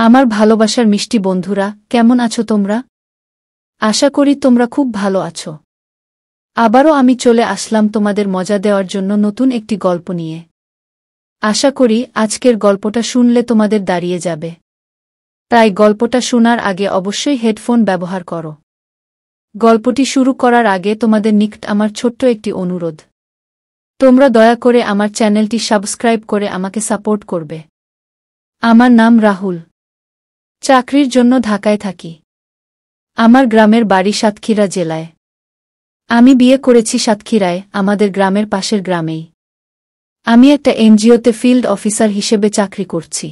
আমার ভালোবাসার মিষ্টি বন্ধুরা, কেমন আছো তোমরা? আশা করি তোমরা খুব ভালো আছো। আবারও আমি চলে আসলাম তোমাদের মজা দেওয়ার জন্য নতুন একটি গল্প নিয়ে। আশা করি আজকের গল্পটা শুনলে তোমাদের দাঁড়িয়ে যাবে। তাই গল্পটা শোনার আগে অবশ্যই হেডফোন ব্যবহার করো। গল্পটি শুরু করার আগে তোমাদের নিকট আমার ছোট্ট একটি অনুরোধ। তোমরা দয়া করে আমার চ্যানেলটি সাবস্ক্রাইব করে আমাকে সাপোর্ট করবে। আমার নাম রাহুল। চাকরির জন্য ঢাকায় থাকি। আমার গ্রামের বাড়ি সাতক্ষীরা জেলায়। আমি বিয়ে করেছি সাতক্ষীরায়, আমাদের গ্রামের পাশের গ্রামেই। আমি একটা এনজিওতে ফিল্ড অফিসার হিসেবে চাকরি করছি।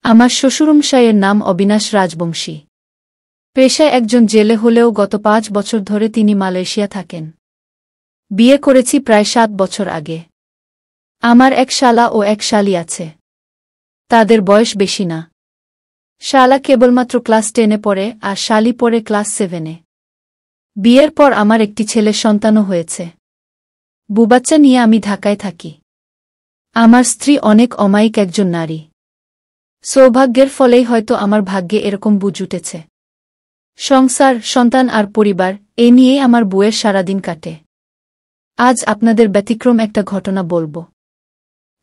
আমার শ্বশুরমশাইয়ের নাম অবিনাশ রাজবংশী। পেশায় একজন জেলে হলেও গত 5 বছর ধরে তিনি মালয়েশিয়া থাকেন। বিয়ে করেছি প্রায় 7 বছর আগে। আমার এক শালা ও এক শালী আছে। তাদের বয়স বেশি না। শালা কেবলমাত্র ক্লাস 10-এ পড়ে আর শালী পড়ে ক্লাস 7-এ। বিয়ের পর আমার একটি ছেলের সন্তানও হয়েছে। বুবাচ্চা নিয়ে আমি ঢাকায় থাকি। আমার স্ত্রী অনেক অমায়িক একজন নারী। সৌভাগ্যের ফলেই হয়তো আমার ভাগ্যে এরকম বুঝ উঠেছে। সংসার, সন্তান আর পরিবার, এ নিয়েই আমার বউয়ের সারাদিন কাটে। আজ আপনাদের ব্যতিক্রম একটা ঘটনা বলবো।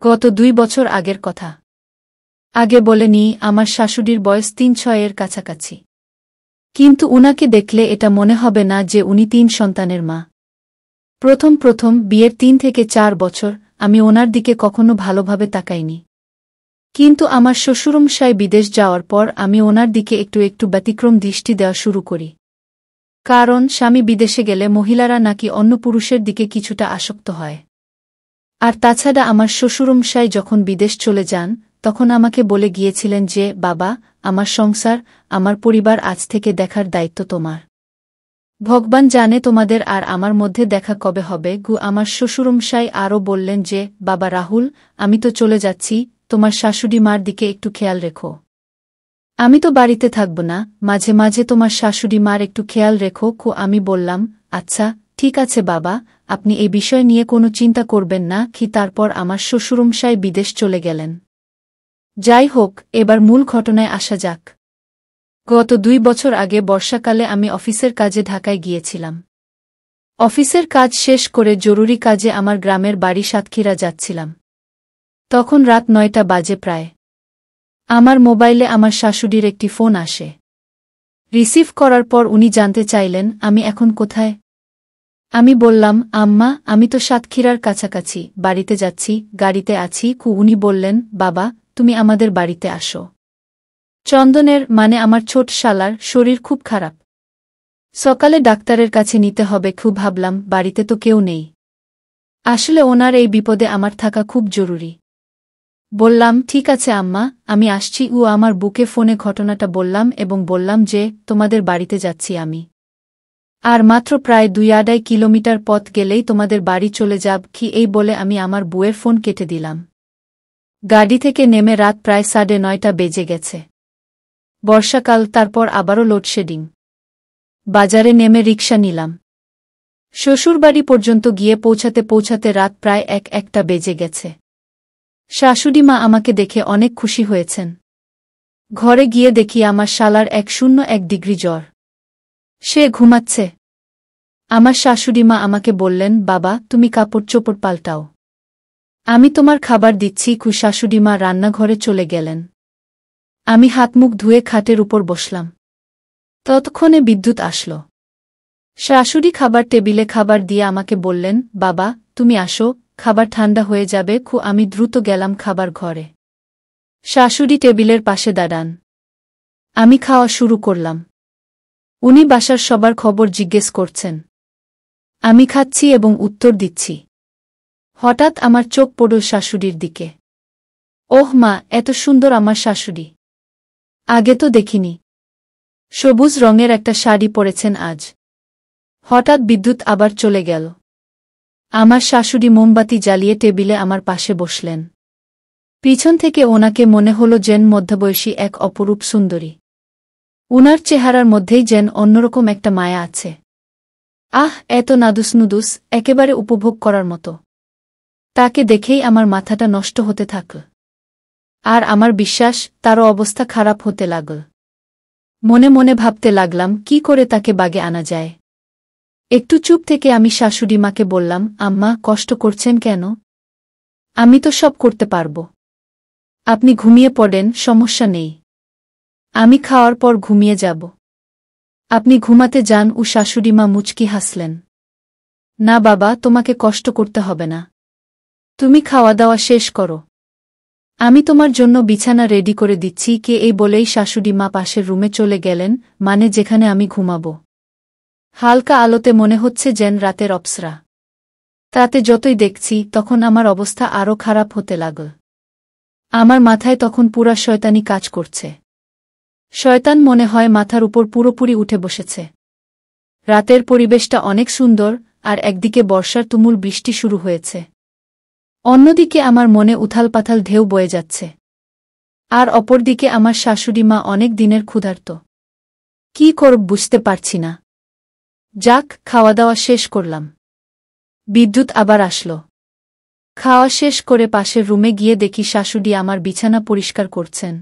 গত 2 বছর আগের কথা। আগে বলেনি, আমার শাশুড়ির বয়স 3-6 কাছাকাছি। কিন্তু উনাকে দেখলে এটা মনে হবে না যে উনি 3 সন্তানের মা। প্রথম বিয়ের 3 থেকে 4 বছর আমি ওনার দিকে কখনো ভালোভাবে তাকাইনি। কিন্তু আমার শ্বশুরমশাই বিদেশ যাওয়ার পর আমি ওনার দিকে একটু একটু ব্যতিক্রম দৃষ্টি দেওয়া শুরু করি। কারণ স্বামী বিদেশে গেলে মহিলারা নাকি অন্য পুরুষের দিকে কিছুটা আসক্ত হয়। আর তাছাড়া আমার শ্বশুরমশাই যখন বিদেশ চলে যান, তখন আমাকে বলে গিয়েছিলেন যে, বাবা, আমার সংসার, আমার পরিবার আজ থেকে দেখার দায়িত্ব তোমার। ভগবান জানে তোমাদের আর আমার মধ্যে দেখা কবে হবে। আমার শ্বশুরমশাই আরও বললেন যে, বাবা রাহুল, আমি তো চলে যাচ্ছি, তোমার শাশুড়ি মার দিকে একটু খেয়াল রেখো। আমি তো বাড়িতে থাকব না, মাঝে মাঝে তোমার শাশুড়ি মার একটু খেয়াল রেখো। আমি বললাম, আচ্ছা ঠিক আছে বাবা, আপনি এই বিষয় নিয়ে কোনো চিন্তা করবেন না। তারপর আমার শ্বশুরমশাই বিদেশ চলে গেলেন। যাই হোক, এবার মূল ঘটনায় আসা যাক। গত 2 বছর আগে বর্ষাকালে আমি অফিসের কাজে ঢাকায় গিয়েছিলাম। অফিসের কাজ শেষ করে জরুরি কাজে আমার গ্রামের বাড়ি সাতক্ষীরা যাচ্ছিলাম। তখন রাত 9টা বাজে প্রায়। আমার মোবাইলে আমার শাশুড়ির একটি ফোন আসে। রিসিভ করার পর উনি জানতে চাইলেন আমি এখন কোথায়। আমি বললাম, আম্মা, আমি তো সাতক্ষীরার কাছাকাছি, বাড়িতে যাচ্ছি, গাড়িতে আছি। উনি বললেন, বাবা, তুমি আমাদের বাড়িতে আসো। চন্দনের, মানে আমার ছোট শালার, শরীর খুব খারাপ। সকালে ডাক্তারের কাছে নিতে হবে। ভাবলাম বাড়িতে তো কেউ নেই। আসলে ওনার এই বিপদে আমার থাকা খুব জরুরি। বললাম, ঠিক আছে আম্মা, আমি আসছি। আমার বুকে ফোনে ঘটনাটা বললাম এবং বললাম যে, তোমাদের বাড়িতে যাচ্ছি আমি। আর মাত্র প্রায় 2-2.5 কিলোমিটার পথ গেলেই তোমাদের বাড়ি চলে যাব। এই বলে আমি আমার বউয়ের ফোন কেটে দিলাম। গাড়ি থেকে নেমে রাত প্রায় 9:30 বেজে গেছে। বর্ষাকাল, তারপর আবারও লোডশেডিং। বাজারে নেমে রিকশা নিলাম। শ্বশুরবাড়ি পর্যন্ত গিয়ে পৌঁছাতে রাত প্রায় 1-1টা বেজে গেছে। শাশুড়ি মা আমাকে দেখে অনেক খুশি হয়েছেন। ঘরে গিয়ে দেখি আমার শালার 101 ডিগ্রি জ্বর। সে ঘুমাচ্ছে। আমার শাশুড়ি মা আমাকে বললেন, বাবা, তুমি কাপড় চোপড় পাল্টাও, আমি তোমার খাবার দিচ্ছি। শাশুড়ি মা রান্নাঘরে চলে গেলেন। আমি হাত মুখ ধুয়ে খাটের উপর বসলাম। ততক্ষণে বিদ্যুৎ আসলো। শাশুড়ি খাবার টেবিলে খাবার দিয়ে আমাকে বললেন, বাবা, তুমি আসো, খাবার ঠান্ডা হয়ে যাবে। আমি দ্রুত গেলাম খাবার ঘরে। শাশুড়ি টেবিলের পাশে দাঁড়ান। আমি খাওয়া শুরু করলাম। উনি বাসার সবার খবর জিজ্ঞেস করছেন। আমি খাচ্ছি এবং উত্তর দিচ্ছি। হঠাৎ আমার চোখ পড়ল শাশুড়ির দিকে। ওহ মা, এত সুন্দর আমার শাশুড়ি! আগে তো দেখিনি। সবুজ রঙের একটা শাড়ি পরেছেন আজ। হঠাৎ বিদ্যুৎ আবার চলে গেল। আমার শাশুড়ি মোমবাতি জ্বালিয়ে টেবিলে আমার পাশে বসলেন। পিছন থেকে ওনাকে মনে হল যেন মধ্যবয়সী এক অপরূপ সুন্দরী। উনার চেহারার মধ্যেই যেন অন্যরকম একটা মায়া আছে। আহ, এত নাদুস-নুদুস, একেবারে উপভোগ করার মতো। তাকে দেখেই আমার মাথাটা নষ্ট হতে থাকল। আর আমার বিশ্বাস তারও অবস্থা খারাপ হতে লাগল। মনে মনে ভাবতে লাগলাম কি করে তাকে বাগে আনা যায়। একটু চুপ থেকে আমি শাশুড়ি মাকে বললাম, আম্মা, কষ্ট করছেন কেন? আমি তো সব করতে পারব। আপনি ঘুমিয়ে পড়েন, সমস্যা নেই। আমি খাওয়ার পর ঘুমিয়ে যাব। আপনি ঘুমাতে যান। ও শাশুড়ি মা মুচকি হাসলেন। না বাবা, তোমাকে কষ্ট করতে হবে না। তুমি খাওয়া দাওয়া শেষ করো। আমি তোমার জন্য বিছানা রেডি করে দিচ্ছি। কে এই বলেই শাশুড়ি মা পাশের রুমে চলে গেলেন, মানে যেখানে আমি ঘুমাব। হালকা আলোতে মনে হচ্ছে যেন রাতের অপ্সরা। তাতে যতই দেখছি তখন আমার অবস্থা আরও খারাপ হতে লাগল। আমার মাথায় তখন পুরা শয়তানি কাজ করছে। শয়তান মনে হয় মাথার উপর পুরোপুরি উঠে বসেছে। রাতের পরিবেশটা অনেক সুন্দর, আর একদিকে বর্ষার তুমুল বৃষ্টি শুরু হয়েছে। অন্যদিকে আমার মনে উথালপাথাল ঢেউ বয়ে যাচ্ছে। আর অপরদিকে আমার শাশুড়ি মা অনেক দিনের ক্ষুধার্ত। কি করব বুঝতে পারছি না। যাক, খাওয়া দাওয়া শেষ করলাম। বিদ্যুৎ আবার আসলো। খাওয়া শেষ করে পাশের রুমে গিয়ে দেখি শাশুড়ি আমার বিছানা পরিষ্কার করছেন।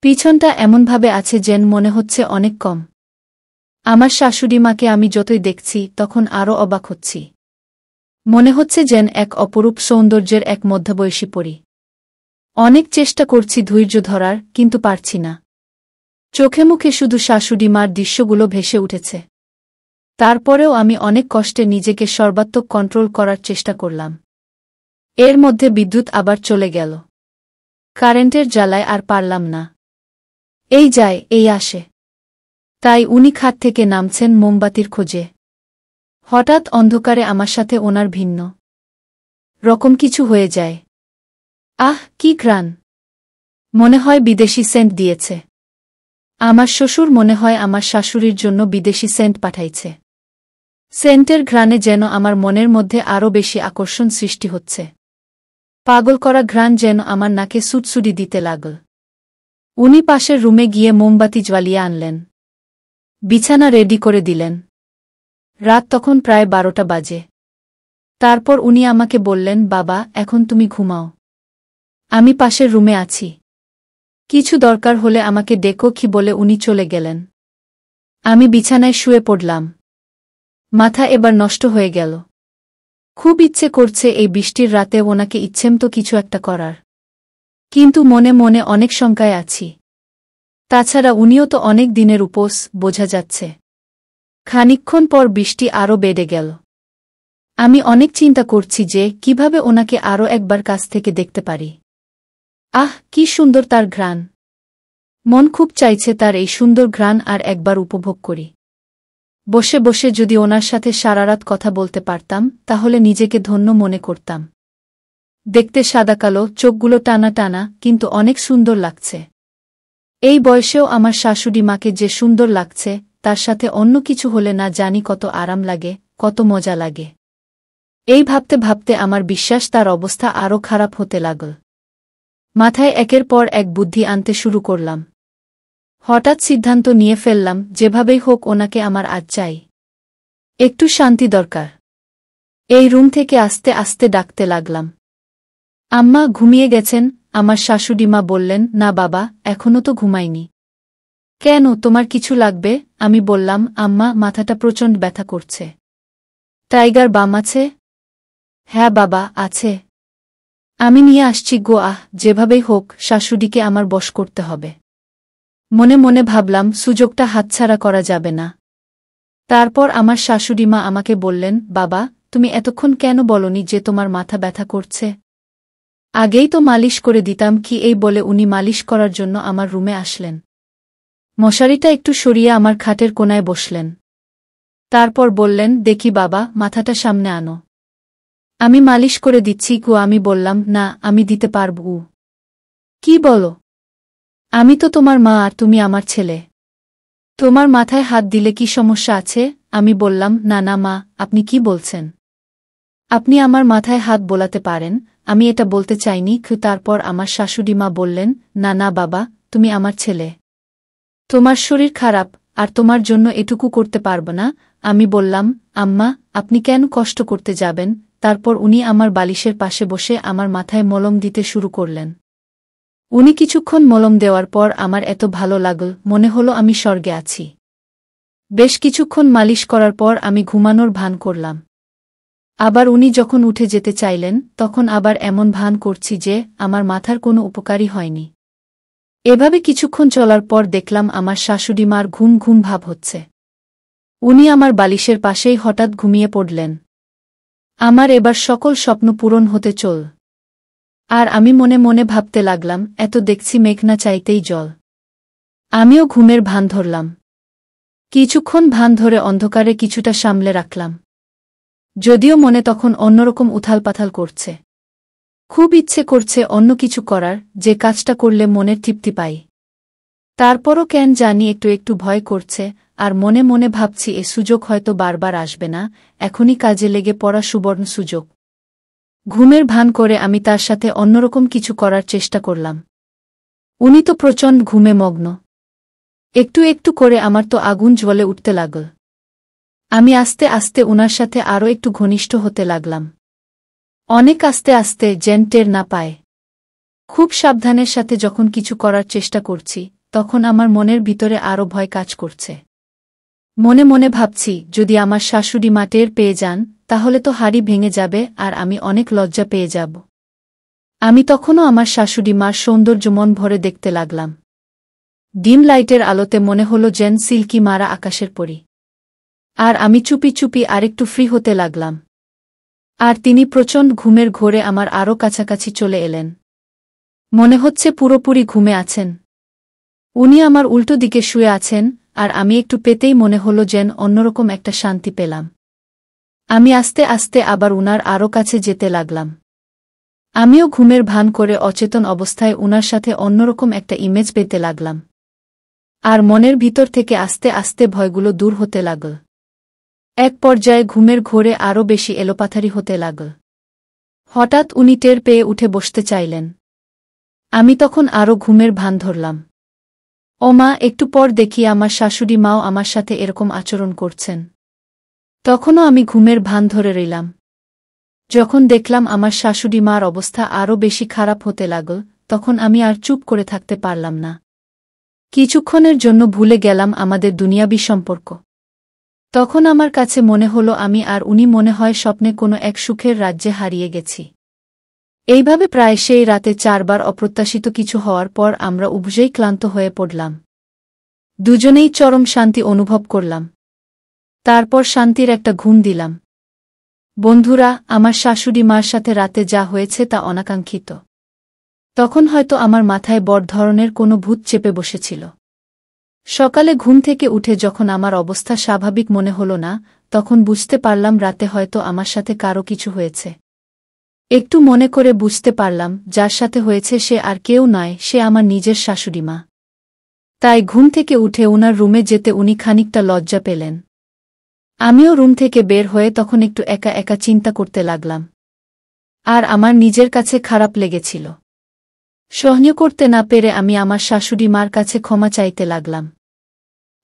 পিছনটা এমনভাবে আছে যেন মনে হচ্ছে অনেক কম। আমার শাশুড়ি মাকে আমি যতই দেখছি তখন আরও অবাক হচ্ছি। মনে হচ্ছে যেন এক অপরূপ সৌন্দর্যের এক মধ্যবয়সী পরী। অনেক চেষ্টা করছি ধৈর্য ধরার, কিন্তু পারছি না। চোখে মুখে শুধু শাশুড়ি মার দৃশ্যগুলো ভেসে উঠেছে। তারপরেও আমি অনেক কষ্টে নিজেকে সর্বাত্মক কন্ট্রোল করার চেষ্টা করলাম। এর মধ্যে বিদ্যুৎ আবার চলে গেল। কারেন্টের জ্বালায় আর পারলাম না। এই যায়, এই আসে। তাই উনি খাট থেকে নামছেন মোমবাতির খোঁজে। হঠাৎ অন্ধকারে আমার সাথে ওনার ভিন্ন রকম কিছু হয়ে যায়। আহ, কি ঘ্রাণ! মনে হয় বিদেশি সেন্ট দিয়েছে। আমার শ্বশুর মনে হয় আমার শাশুড়ির জন্য বিদেশি সেন্ট পাঠাইছে। সেন্টের ঘ্রাণে যেন আমার মনের মধ্যে আরও বেশি আকর্ষণ সৃষ্টি হচ্ছে। পাগল করা ঘ্রাণ যেন আমার নাকে সুটসুড়ি দিতে লাগল। উনি পাশের রুমে গিয়ে মোমবাতি জ্বালিয়ে আনলেন। বিছানা রেডি করে দিলেন। রাত তখন প্রায় 12টা বাজে। তারপর উনি আমাকে বললেন, বাবা, এখন তুমি ঘুমাও। আমি পাশের রুমে আছি। কিছু দরকার হলে আমাকে ডেকো কি বলে উনি চলে গেলেন। আমি বিছানায় শুয়ে পড়লাম। মাথা এবার নষ্ট হয়ে গেল। খুব ইচ্ছে করছে এই বৃষ্টির রাতে ওনাকে ইচ্ছেমতো কিছু একটা করার। কিন্তু মনে মনে অনেক শঙ্কায় আছি। তাছাড়া উনিও তো অনেক দিনের উপোস, বোঝা যাচ্ছে। খানিকক্ষণ পর বৃষ্টি আরও বেড়ে গেল। আমি অনেক চিন্তা করছি যে কিভাবে ওনাকে আরও একবার কাছ থেকে দেখতে পারি। আহ, কি সুন্দর তার ঘ্রাণ! মন খুব চাইছে তার এই সুন্দর ঘ্রাণ আর একবার উপভোগ করি। বসে বসে যদি ওনার সাথে সারারাত কথা বলতে পারতাম তাহলে নিজেকে ধন্য মনে করতাম। দেখতে সাদাকালো, চোখগুলো টানা টানা, কিন্তু অনেক সুন্দর লাগছে। এই বয়সেও আমার শাশুড়ি মাকে যে সুন্দর লাগছে, তার সাথে অন্য কিছু হলে না জানি কত আরাম লাগে, কত মজা লাগে। এই ভাবতে ভাবতে আমার বিশ্বাস তার অবস্থা আরও খারাপ হতে লাগল। মাথায় একের পর এক বুদ্ধি আনতে শুরু করলাম। হঠাৎ সিদ্ধান্ত নিয়ে ফেললাম, যেভাবেই হোক ওনাকে আমার আজ চাই। একটু শান্তি দরকার। এই রুম থেকে আস্তে আস্তে ডাকতে লাগলাম, আম্মা, ঘুমিয়ে গেছেন? আমার শাশুড়ি মা বললেন, না বাবা, এখনো তো ঘুমাইনি। কেন, তোমার কিছু লাগবে? আমি বললাম, আম্মা, মাথাটা প্রচণ্ড ব্যথা করছে। টাইগার বাম আছে? হ্যাঁ বাবা, আছে। আমি নিয়ে আসছি গো। আহ, যেভাবেই হোক শাশুড়িকে আমার বশ করতে হবে। মনে মনে ভাবলাম, সুযোগটা হাতছাড়া করা যাবে না। তারপর আমার শাশুড়ি মা আমাকে বললেন, বাবা, তুমি এতক্ষণ কেন বলনি যে তোমার মাথা ব্যথা করছে? আগেই তো মালিশ করে দিতাম। কি এই বলে উনি মালিশ করার জন্য আমার রুমে আসলেন। মশারিটা একটু সরিয়ে আমার খাটের কোনায় বসলেন। তারপর বললেন, দেখি বাবা, মাথাটা সামনে আনো। আমি মালিশ করে দিচ্ছি গো। আমি বললাম, না, আমি দিতে পারব। কি বলো? আমি তো তোমার মা আর তুমি আমার ছেলে। তোমার মাথায় হাত দিলে কি সমস্যা আছে? আমি বললাম, না না মা, আপনি কি বলছেন? আপনি আমার মাথায় হাত বোলাতে পারেন, আমি এটা বলতে চাইনি। তারপর আমার শাশুড়ি মা বললেন, না না বাবা, তুমি আমার ছেলে। তোমার শরীর খারাপ, আর তোমার জন্য এটুকু করতে পারব না। আমি বললাম, আম্মা, আপনি কেন কষ্ট করতে যাবেন? তারপর উনি আমার বালিশের পাশে বসে আমার মাথায় মলম দিতে শুরু করলেন। উনি কিছুক্ষণ মলম দেওয়ার পর আমার এত ভালো লাগল, মনে হলো আমি স্বর্গে আছি। বেশ কিছুক্ষণ মালিশ করার পর আমি ঘুমানোর ভান করলাম। আবার উনি যখন উঠে যেতে চাইলেন তখন আবার এমন ভান করছি যে আমার মাথার কোনো উপকারই হয়নি। এভাবে কিছুক্ষণ চলার পর দেখলাম আমার শাশুড়ি মার ঘুম ঘুম ভাব হচ্ছে। উনি আমার বালিশের পাশেই হঠাৎ ঘুমিয়ে পড়লেন। আমার এবার সকল স্বপ্ন পূরণ হতে চল। আর আমি মনে মনে ভাবতে লাগলাম, এত দেখছি মেঘ না চাইতেই জল। আমিও ঘুমের ভান ধরলাম। কিছুক্ষণ ভান ধরে অন্ধকারে কিছুটা সামলে রাখলাম। যদিও মনে তখন অন্যরকম উথালপাথাল করছে। খুব ইচ্ছে করছে অন্য কিছু করার, যে কাজটা করলে মনের তৃপ্তি পাই। তারপরও কেন জানি একটু একটু ভয় করছে, আর মনে মনে ভাবছি এ সুযোগ হয়তো বারবার আসবে না, এখনই কাজে লেগে পড়া সুবর্ণ সুযোগ। ঘুমের ভান করে আমি তার সাথে অন্যরকম কিছু করার চেষ্টা করলাম। উনি তো প্রচণ্ড ঘুমে মগ্ন। একটু একটু করে আমার তো আগুন জ্বলে উঠতে লাগল। আমি আস্তে আস্তে উনার সাথে আরও একটু ঘনিষ্ঠ হতে লাগলাম। অনেক আস্তে আস্তে, যেন টের না পায়। খুব সাবধানের সাথে যখন কিছু করার চেষ্টা করছি তখন আমার মনের ভিতরে আরও ভয় কাজ করছে। মনে মনে ভাবছি, যদি আমার শাশুড়ি মা টের পেয়ে যান তাহলে তো হাড়ি ভেঙে যাবে আর আমি অনেক লজ্জা পেয়ে যাব। আমি তখনও আমার শাশুড়ি মার সৌন্দর্য মন ভরে দেখতে লাগলাম। ডিম লাইটের আলোতে মনে হলো যেন সিল্কি মারা আকাশের পরি। আর আমি চুপি চুপি আরেকটু ফ্রি হতে লাগলাম। আর তিনি প্রচণ্ড ঘুমের ঘোরে আমার আরও কাছাকাছি চলে এলেন। মনে হচ্ছে পুরোপুরি ঘুমে আছেন। উনি আমার উল্টো দিকে শুয়ে আছেন, আর আমি একটু পেতেই মনে হলো যেন অন্যরকম একটা শান্তি পেলাম। আমি আস্তে আস্তে আবার উনার আরও কাছে যেতে লাগলাম। আমিও ঘুমের ভান করে অচেতন অবস্থায় উনার সাথে অন্যরকম একটা ইমেজ পেতে লাগলাম। আর মনের ভিতর থেকে আস্তে আস্তে ভয়গুলো দূর হতে লাগল। এক পর্যায়ে ঘুমের ঘোরে আরও বেশি এলোপাথারি হতে লাগল। হঠাৎ উনি টের পেয়ে উঠে বসতে চাইলেন। আমি তখন আরও ঘুমের ভান ধরলাম। ও মা, একটু পর দেখি আমার শাশুড়ি মাও আমার সাথে এরকম আচরণ করছেন। তখনও আমি ঘুমের ভান ধরে রইলাম। যখন দেখলাম আমার শাশুড়ি মার অবস্থা আরও বেশি খারাপ হতে লাগল তখন আমি আর চুপ করে থাকতে পারলাম না। কিছুক্ষণের জন্য ভুলে গেলাম আমাদের দুনিয়াবি সম্পর্ক। তখন আমার কাছে মনে হলো আমি আর উনি মনে হয় স্বপ্নে কোনো এক সুখের রাজ্যে হারিয়ে গেছি। এইভাবে প্রায় সেই রাতে 4 বার অপ্রত্যাশিত কিছু হওয়ার পর আমরা উভয়েই ক্লান্ত হয়ে পড়লাম। দুজনেই চরম শান্তি অনুভব করলাম। তারপর শান্তির একটা ঘুম দিলাম। বন্ধুরা, আমার শাশুড়ি মার সাথে রাতে যা হয়েছে তা অনাকাঙ্ক্ষিত। তখন হয়তো আমার মাথায় বড় ধরনের কোনো ভূত চেপে বসেছিল। সকালে ঘুম থেকে উঠে যখন আমার অবস্থা স্বাভাবিক মনে হলো না, তখন বুঝতে পারলাম রাতে হয়তো আমার সাথে কারো কিছু হয়েছে। একটু মনে করে বুঝতে পারলাম যার সাথে হয়েছে সে আর কেউ নয়, সে আমার নিজের শাশুড়ি মা। তাই ঘুম থেকে উঠে উনার রুমে যেতে উনি খানিকটা লজ্জা পেলেন। আমিও রুম থেকে বের হয়ে তখন একটু একা একা চিন্তা করতে লাগলাম। আর আমার নিজের কাছে খারাপ লেগেছিল। সহ্য করতে না পেরে আমি আমার শাশুড়ি মার কাছে ক্ষমা চাইতে লাগলাম।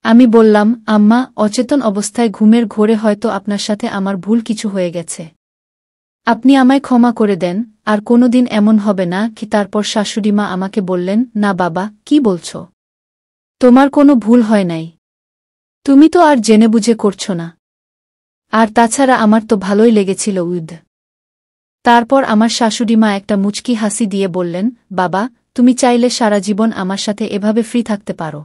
আমি বললাম, আম্মা, অচেতন অবস্থায় ঘুমের ঘোরে হয়তো আপনার সাথে আমার ভুল কিছু হয়ে গেছে। আপনি আমায় ক্ষমা করে দেন, আর কোনোদিন এমন হবে না কি। তারপর শাশুড়ি মা আমাকে বললেন, না বাবা, কি বলছ? তোমার কোনো ভুল হয় নাই। তুমি তো আর জেনে বুঝে করছো না। আর তাছাড়া আমার তো ভালোই লেগেছিল উইদ। তারপর আমার শাশুড়ি মা একটা মুচকি হাসি দিয়ে বললেন, বাবা, তুমি চাইলে সারা জীবন আমার সাথে এভাবে ফ্রি থাকতে পারো।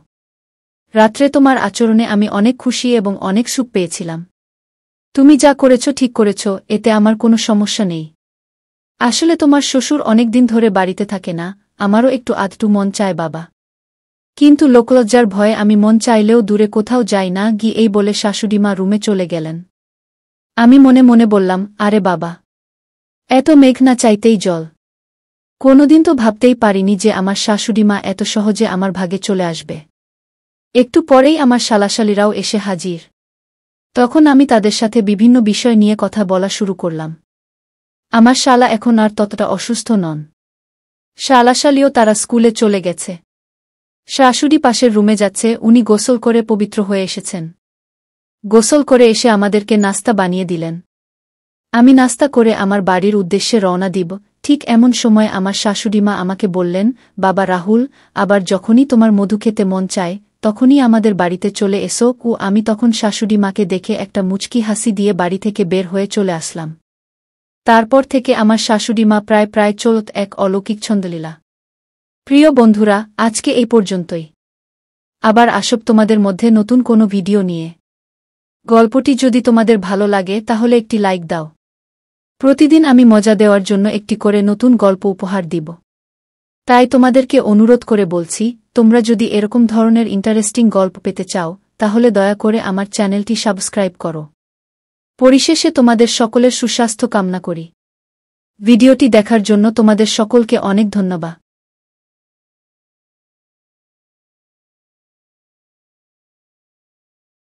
রাত্রে তোমার আচরণে আমি অনেক খুশি এবং অনেক সুখ পেয়েছিলাম। তুমি যা করেছ ঠিক করেছ, এতে আমার কোনো সমস্যা নেই। আসলে তোমার শ্বশুর অনেক দিন ধরে বাড়িতে থাকে না, আমারও একটু আধটু মন চায় বাবা। কিন্তু লোকলজ্জার ভয়ে আমি মন চাইলেও দূরে কোথাও যাই না গিয়ে, এই বলে শাশুড়ি মা রুমে চলে গেলেন। আমি মনে মনে বললাম, আরে বাবা, এত মেঘ না চাইতেই জল। কোনোদিন তো ভাবতেই পারিনি যে আমার শাশুড়ি মা এত সহজে আমার ভাগে চলে আসবে। একটু পরেই আমার শালাশালীরাও এসে হাজির। তখন আমি তাদের সাথে বিভিন্ন বিষয় নিয়ে কথা বলা শুরু করলাম। আমার শালা এখন আর ততটা অসুস্থ নন। শালাশালীও তারা স্কুলে চলে গেছে। শাশুড়ি পাশের রুমে যাচ্ছে, উনি গোসল করে পবিত্র হয়ে এসেছেন। গোসল করে এসে আমাদেরকে নাস্তা বানিয়ে দিলেন। আমি নাস্তা করে আমার বাড়ির উদ্দেশ্যে রওনা দিব, ঠিক এমন সময় আমার শাশুড়িমা আমাকে বললেন, বাবা রাহুল, আবার যখনই তোমার মধু খেতে মন চায় তখনই আমাদের বাড়িতে চলে এসো। আমি তখন শাশুড়িমাকে দেখে একটা মুচকি হাসি দিয়ে বাড়ি থেকে বের হয়ে চলে আসলাম। তারপর থেকে আমার শাশুড়িমা প্রায় চলত এক অলৌকিক ছন্দলীলা। প্রিয় বন্ধুরা, আজকে এই পর্যন্তই। আবার আসব তোমাদের মধ্যে নতুন কোনো ভিডিও নিয়ে। গল্পটি যদি তোমাদের ভালো লাগে তাহলে একটি লাইক দাও। প্রতিদিন আমি মজা দেওয়ার জন্য একটি করে নতুন গল্প উপহার দিব। তাই তোমাদেরকে অনুরোধ করে বলছি, তোমরা যদি এরকম ধরনের ইন্টারেস্টিং গল্প পেতে চাও তাহলে দয়া করে আমার চ্যানেলটি সাবস্ক্রাইব করো। পরিশেষে তোমাদের সকলের সুস্বাস্থ্য কামনা করি। ভিডিওটি দেখার জন্য তোমাদের সকলকে অনেক ধন্যবাদ।